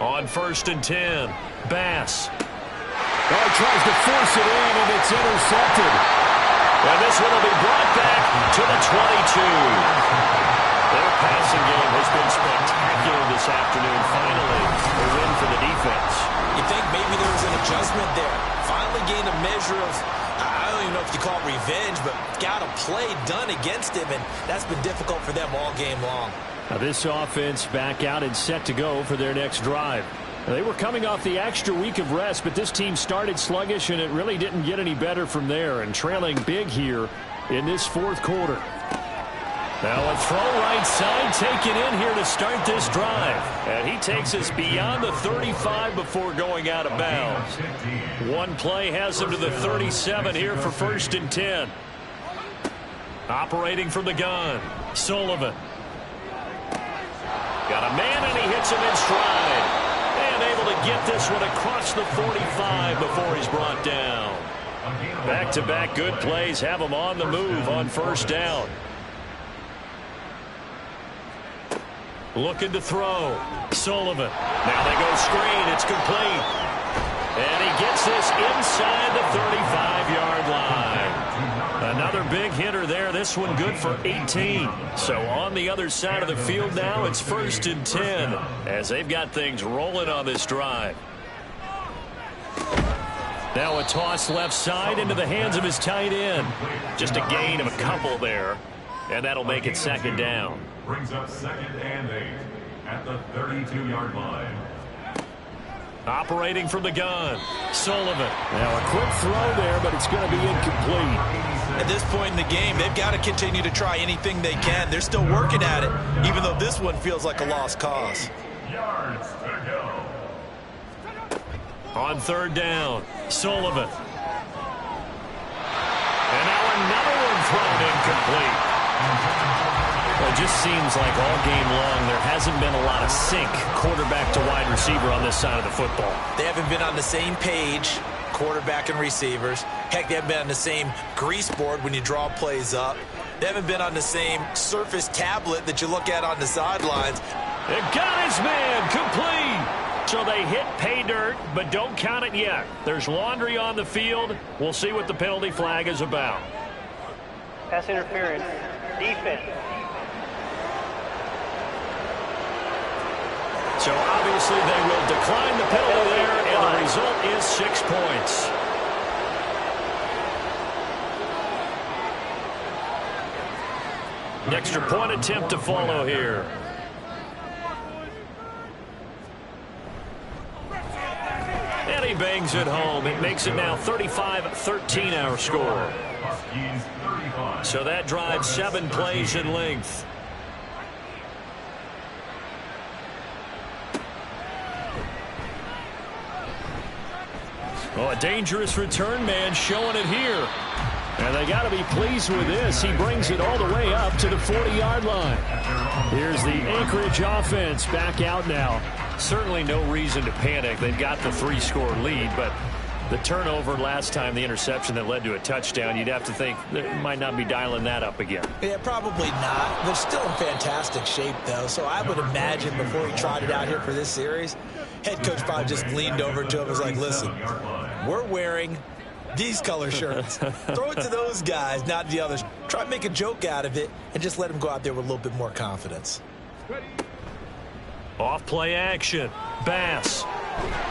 On 1st and 10, Bass. Oh, he tries to force it in, and it's intercepted. And this one will be brought back to the 22. Their passing game has been spectacular this afternoon. Finally, a win for the defense. You think maybe there was an adjustment there. Finally gained a measure of, I don't even know if you call it revenge, but got a play done against him, and that's been difficult for them all game long. Now this offense back out and set to go for their next drive. Now, they were coming off the extra week of rest, but this team started sluggish, and it really didn't get any better from there, and trailing big here in this fourth quarter. Now a throw right side taken in here to start this drive. And he takes us beyond the 35 before going out of bounds. One play has him to the 37 here for 1st and 10. Operating from the gun, Sullivan. Got a man, and he hits him in stride. And able to get this one across the 45 before he's brought down. Back-to-back good plays have him on the move on 1st down. Looking to throw. Sullivan. Now they go screen. It's complete. And he gets this inside the 35-yard line. Another big hitter there. This one good for 18. So on the other side of the field now, it's 1st and 10 as they've got things rolling on this drive. Now a toss left side into the hands of his tight end. Just a gain of a couple there. And that'll make it 2nd down. Brings up 2nd and 8 at the 32-yard line. Operating from the gun, Sullivan. Now a quick throw there, but it's going to be incomplete. At this point in the game, they've got to continue to try anything they can. They're still working at it, even though this one feels like a lost cause. Yards to go. On 3rd down, Sullivan. And now another one thrown incomplete. Well, it just seems like all game long there hasn't been a lot of sync quarterback to wide receiver on this side of the football. They haven't been on the same page, quarterback and receivers. Heck, they haven't been on the same grease board when you draw plays up. They haven't been on the same surface tablet that you look at on the sidelines. They've got his man complete. So they hit pay dirt, but don't count it yet. There's laundry on the field. We'll see what the penalty flag is about. Pass interference. Defense. So obviously they will decline the penalty there, and the result is 6 points. An extra point attempt to follow here. And he bangs it home. It makes it now 35-13 our score. So that drives 7 plays in length. Oh, a dangerous return man showing it here. And they got to be pleased with this. He brings it all the way up to the 40-yard line. Here's the Anchorage offense back out now. Certainly no reason to panic. They've got the 3-score lead, but the turnover last time, the interception that led to a touchdown, you'd have to think they might not be dialing that up again. Yeah, probably not. They're still in fantastic shape, though, so I would imagine before he trotted out here for this series, head coach probably just leaned over to him and was like, listen, we're wearing these color shirts. Throw it to those guys, not the others. Try to make a joke out of it and just let them go out there with a little bit more confidence. Off play action. Bass.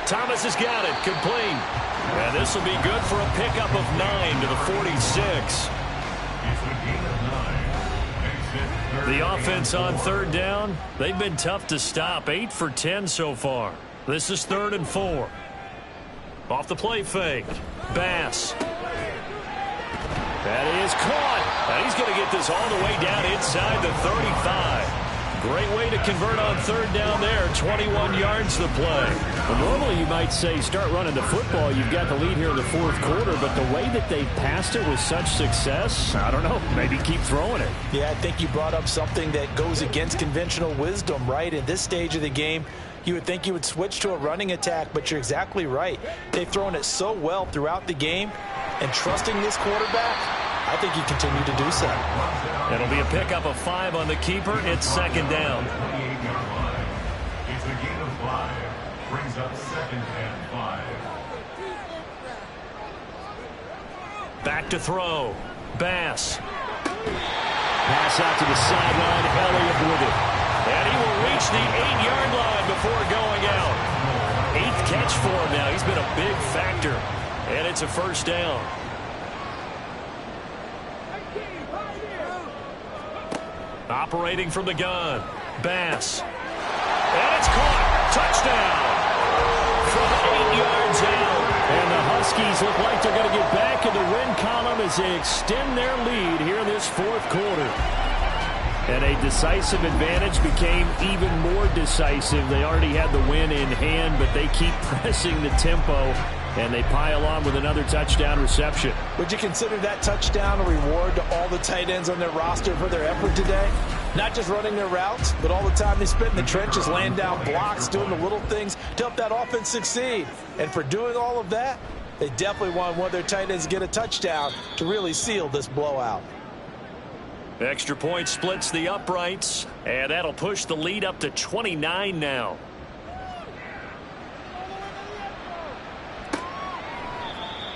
Thomas has got it. Complete. And this will be good for a pickup of 9 to the 46. The offense on 3rd down, they've been tough to stop. 8 for 10 so far. This is 3rd and 4. Off the play fake. Bass. That is caught. And he's going to get this all the way down inside the 35. Great way to convert on 3rd down there. 21 yards to play. Well, normally you might say start running the football. You've got the lead here in the 4th quarter, but the way that they passed it with such success, I don't know, maybe keep throwing it. Yeah, I think you brought up something that goes against conventional wisdom, right? At this stage of the game, you would think you would switch to a running attack, but you're exactly right. They've thrown it so well throughout the game, and trusting this quarterback, I think you continue to do so. It'll be a pickup of 5 on the keeper. It's 2nd down. It's a gain of 5. up 2nd and 5. Back to throw. Bass. Pass out to the sideline. Elliott with it. And he will reach the 8-yard line before going out. 8th catch for him now. He's been a big factor. And it's a first down. Operating from the gun. Bass. And it's caught. Touchdown. From 8 yards out. And the Huskies look like they're going to get back in the win column as they extend their lead here in this 4th quarter. And a decisive advantage became even more decisive. They already had the win in hand, but they keep pressing the tempo, and they pile on with another touchdown reception. Would you consider that touchdown a reward to all the tight ends on their roster for their effort today? Not just running their routes, but all the time they spent in the trenches, laying down blocks, doing the little things to help that offense succeed. And for doing all of that, they definitely want one of their tight ends to get a touchdown to really seal this blowout. Extra point splits the uprights, and that'll push the lead up to 29 now.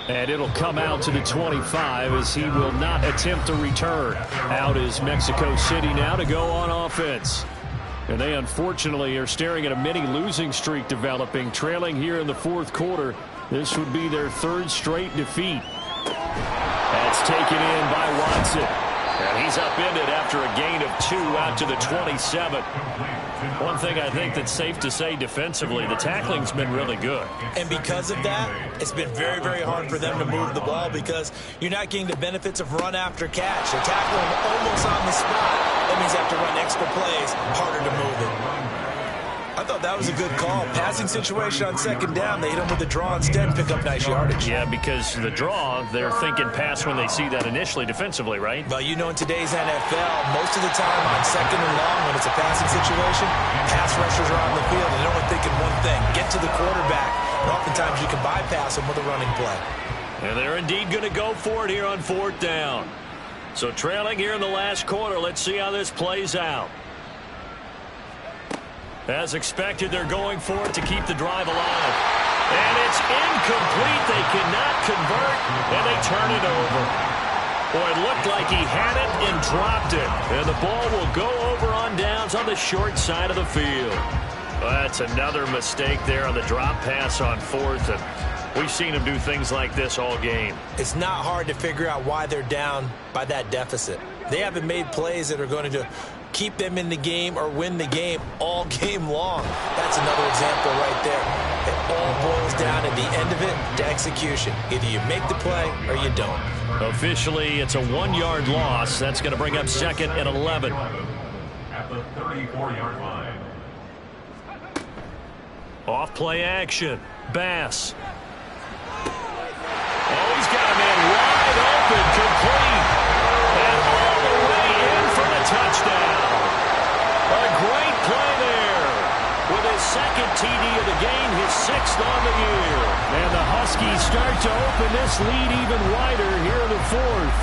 And it'll come out to the 25 as he will not attempt to return. Out is Mexico City now to go on offense. And they unfortunately are staring at a mini losing streak developing, trailing here in the 4th quarter. This would be their 3rd straight defeat. That's taken in by Watson. And he's upended after a gain of 2 out to the 27. One thing I think that's safe to say defensively, the tackling's been really good. And because of that, it's been very, very hard for them to move the ball because you're not getting the benefits of run after catch. They're tackling almost on the spot. That means they have to run extra plays, harder to move it. I thought that was a good call. Passing situation on 2nd down. They hit him with the draw instead and pick up nice yardage. Yeah, because the draw, they're thinking pass when they see that initially defensively, right? Well, you know, in today's NFL, most of the time on 2nd and long, when it's a passing situation, pass rushers are on the field, and they're only thinking one thing, get to the quarterback. And oftentimes you can bypass them with a running play. And they're indeed going to go for it here on 4th down. So trailing here in the last quarter, let's see how this plays out. As expected, they're going for it to keep the drive alive. And it's incomplete. They cannot convert, and they turn it over. Boy, it looked like he had it and dropped it. And the ball will go over on downs on the short side of the field. Well, that's another mistake there on the drop pass on 4th. And we've seen him do things like this all game. It's not hard to figure out why they're down by that deficit. They haven't made plays that are going to keep them in the game or win the game all game long. That's another example right there. It all boils down at the end of it to execution. Either you make the play or you don't. Officially, it's a 1-yard loss. That's going to bring up 2nd and 11. At the 34-yard line. Off play action. Bass. Oh, he's got a man wide open, complete. And all the way in for the touchdown. A great play there. With his 2nd TD of the game, his 6th on the year. And the Huskies start to open this lead even wider here in the 4th.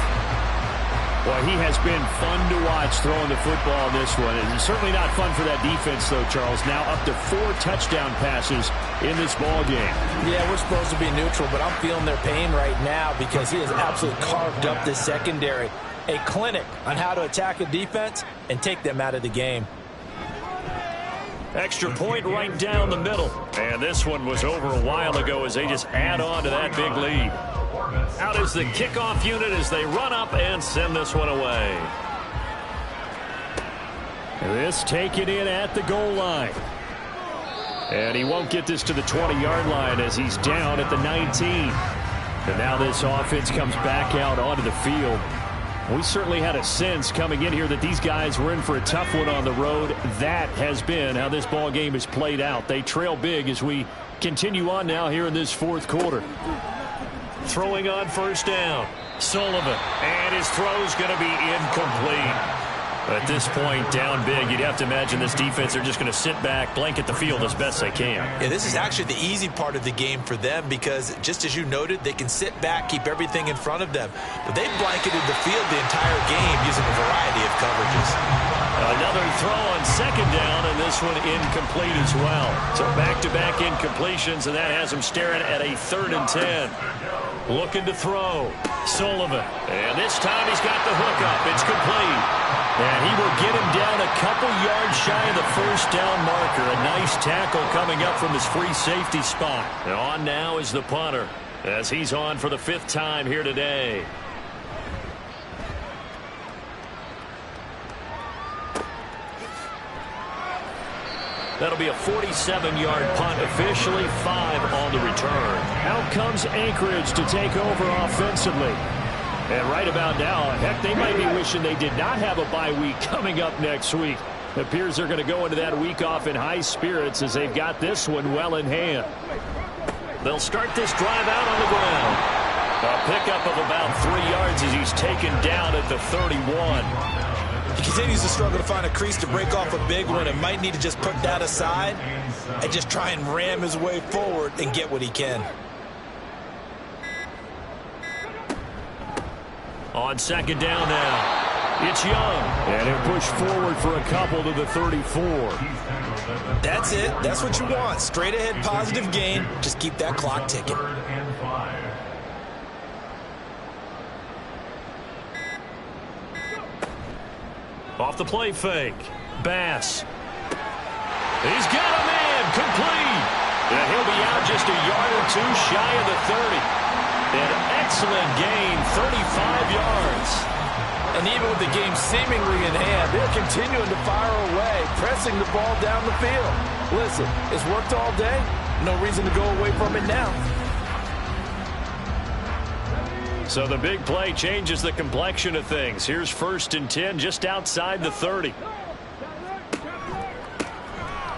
Boy, he has been fun to watch throwing the football in this one. It's certainly not fun for that defense, though, Charles. Now up to 4 touchdown passes in this ball game. Yeah, we're supposed to be neutral, but I'm feeling their pain right now because he has absolutely carved up this secondary. A clinic on how to attack a defense and take them out of the game. Extra point right down the middle. And this one was over a while ago as they just add on to that big lead. Out is the kickoff unit as they run up and send this one away. This taken in at the goal line. And he won't get this to the 20-yard line as he's down at the 19. And now this offense comes back out onto the field. We certainly had a sense coming in here that these guys were in for a tough one on the road. That has been how this ball game has played out. They trail big as we continue on now here in this 4th quarter. Throwing on 1st down. Sullivan. And his throw's going to be incomplete. At this point, down big, you'd have to imagine this defense are just going to sit back, blanket the field as best they can. Yeah, this is actually the easy part of the game for them because, just as you noted, they can sit back, keep everything in front of them. But they've blanketed the field the entire game using a variety of coverages. Another throw on second down, and this one incomplete as well. So back-to-back incompletions, and that has him staring at a 3rd and 10. Looking to throw. Sullivan. And this time he's got the hook up. It's complete. And he will get him down a couple yards shy of the first down marker. A nice tackle coming up from his free safety spot. And on now is the punter, as he's on for the 5th time here today. That'll be a 47-yard punt, officially 5 on the return. Out comes Anchorage to take over offensively. And right about now, heck, they might be wishing they did not have a bye week coming up next week. It appears they're going to go into that week off in high spirits as they've got this one well in hand. They'll start this drive out on the ground. A pickup of about 3 yards as he's taken down at the 31. He continues to struggle to find a crease to break off a big one and might need to just put that aside and just try and ram his way forward and get what he can. On second down now, it's Young. And he'll push forward for a couple to the 34. That's it. That's what you want. Straight ahead positive gain. Just keep that clock ticking. Off the play fake. Bass. He's got a man. Complete. And he'll be out just a yard or two shy of the 30. An excellent gain, 35 yards. And even with the game seemingly in hand, they're continuing to fire away, pressing the ball down the field. Listen, it's worked all day. No reason to go away from it now. So the big play changes the complexion of things. Here's 1st and 10 just outside the 30.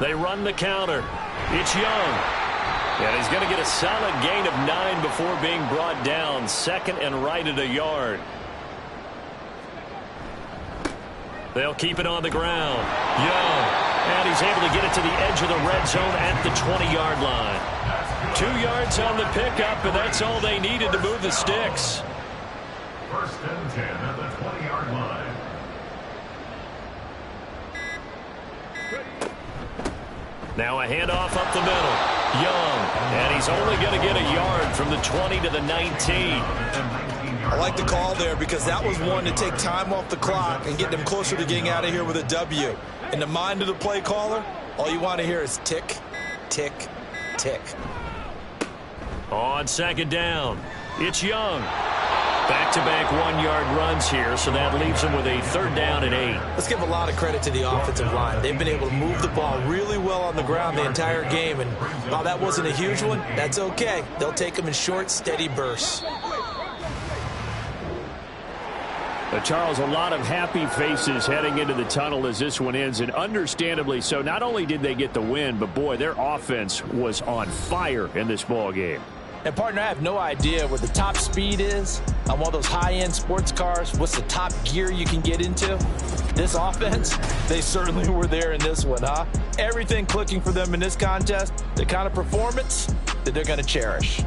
They run the counter. It's Young. And he's going to get a solid gain of 9 before being brought down. 2nd and right at a yard. They'll keep it on the ground. Young. And he's able to get it to the edge of the red zone at the 20-yard line. 2 yards on the pickup, and that's all they needed to move the sticks. 1st and 10 at the 20-yard line. Now a handoff up the middle. Young, and he's only going to get a yard from the 20 to the 19. I like the call there because that was one to take time off the clock and get them closer to getting out of here with a W. In the mind of the play caller, all you want to hear is tick, tick, tick. On second down, it's Young. Back-to-back 1-yard runs here, so that leaves them with a 3rd down and 8. Let's give a lot of credit to the offensive line. They've been able to move the ball really well on the ground the entire game, and while that wasn't a huge one, that's okay. They'll take them in short, steady bursts. Charles, a lot of happy faces heading into the tunnel as this one ends, and understandably so. Not only did they get the win, but boy, their offense was on fire in this ball game. And partner, I have no idea what the top speed is on one of those high-end sports cars. What's the top gear you can get into? This offense, they certainly were there in this one, huh? Everything clicking for them in this contest, the kind of performance that they're going to cherish.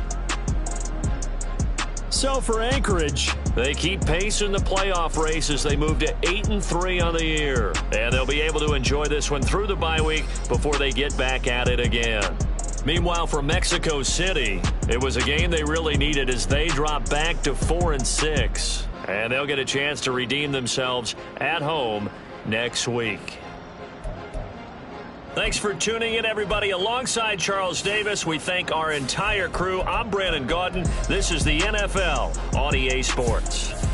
So for Anchorage, they keep pace in the playoff race as they move to 8-3 on the year. And they'll be able to enjoy this one through the bye week before they get back at it again. Meanwhile, for Mexico City, it was a game they really needed as they drop back to 4-6. And they'll get a chance to redeem themselves at home next week. Thanks for tuning in, everybody. Alongside Charles Davis, we thank our entire crew. I'm Brandon Gaudin. This is the NFL on EA Sports.